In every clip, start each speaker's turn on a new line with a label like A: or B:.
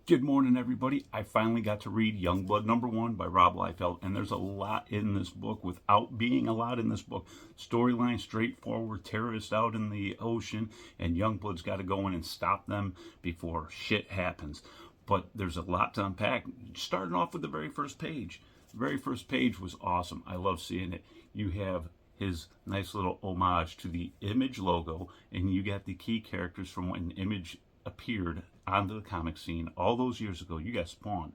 A: Good morning, everybody. I finally got to read Youngblood #1 by Rob Liefeld, and there's a lot in this book without being a lot in this book. Storyline straightforward, terrorists out in the ocean, and Youngblood's got to go in and stop them before shit happens. But there's a lot to unpack. Starting off with the very first page. The very first page was awesome. I love seeing it. You have his nice little homage to the Image logo, and you got the key characters from when Image appeared onto the comic scene all those years ago. You got Spawn,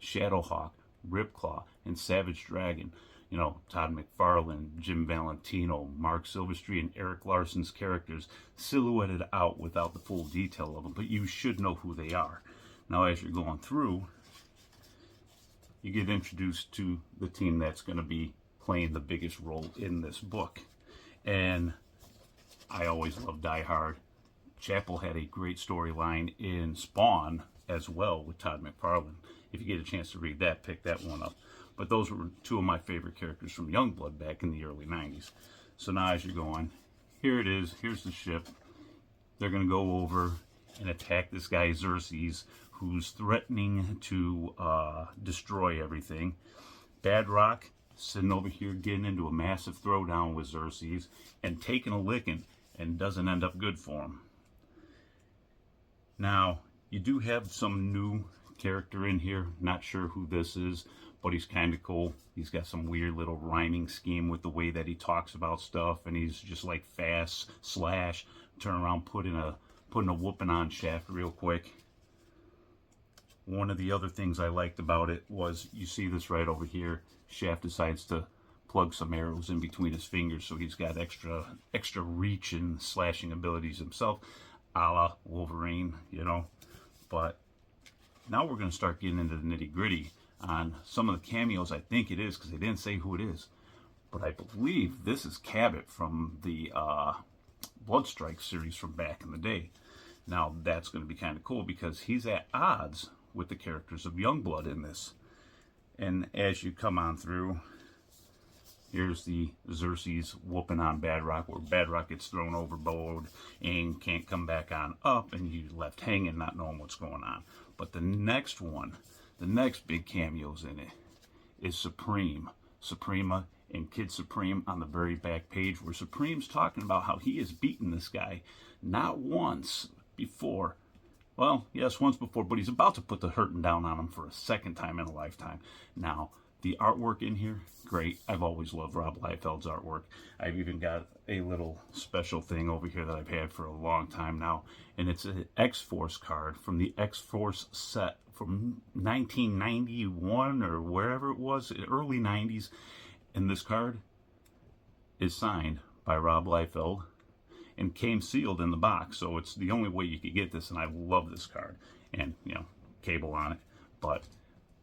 A: Shadowhawk, Ripclaw, and Savage Dragon. You know, Todd McFarlane, Jim Valentino, Mark Silverstreet, and Eric Larson's characters silhouetted out without the full detail of them, but you should know who they are. Now, as you're going through, you get introduced to the team that's going to be playing the biggest role in this book. And I always love Die Hard. Chapel had a great storyline in Spawn as well with Todd McFarlane. If you get a chance to read that, pick that one up. But those were two of my favorite characters from Youngblood back in the early 90s. So now as you're going, here it is. Here's the ship. They're going to go over and attack this guy Xerxes, who's threatening to destroy everything. Badrock sitting over here getting into a massive throwdown with Xerxes and taking a licking, and doesn't end up good for him. Now, you do have some new character in here. Not sure who this is, but he's kind of cool. He's got some weird little rhyming scheme with the way that he talks about stuff, and he's just like fast slash, turn around, putting a whooping on Shaft real quick. One of the other things I liked about it was, you see this right over here, Shaft decides to plug some arrows in between his fingers, so he's got extra reach and slashing abilities himself, a la Wolverine, you know. But now we're going to start getting into the nitty-gritty on some of the cameos. I think it is, because they didn't say who it is, but I believe this is Cabot from the Bloodstrike series from back in the day. Now that's going to be kind of cool, because he's at odds with the characters of Youngblood in this. And as you come on through, here's the Xerxes whooping on Badrock, where Badrock gets thrown overboard and can't come back on up, and you left hanging not knowing what's going on. But the next one, the next big cameos in it, is Suprema and Kid Supreme on the very back page, where Supreme's talking about how he has beaten this guy not once before. Well, yes, once before, but he's about to put the hurting down on him for a second time in a lifetime. Now, the artwork in here, great. I've always loved Rob Liefeld's artwork. I've even got a little special thing over here that I've had for a long time now, and it's an X-Force card from the X-Force set from 1991 or wherever it was, early 90s. And this card is signed by Rob Liefeld and came sealed in the box, so it's the only way you could get this, and I love this card. And, you know, cable on it. But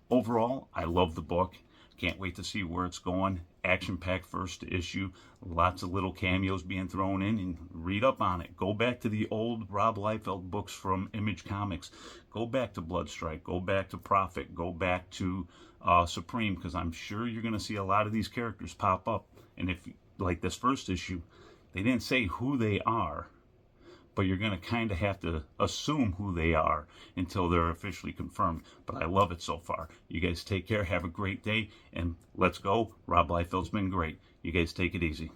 A: overall, I love the book. Can't wait to see where it's going. Action-packed first issue. Lots of little cameos being thrown in, and read up on it. Go back to the old Rob Liefeld books from Image Comics. Go back to Bloodstrike. Go back to Prophet. Go back to Supreme, because I'm sure you're going to see a lot of these characters pop up. And if, like this first issue, they didn't say who they are, but you're going to kind of have to assume who they are until they're officially confirmed. But I love it so far. You guys take care. Have a great day. And let's go. Rob Liefeld's been great. You guys take it easy.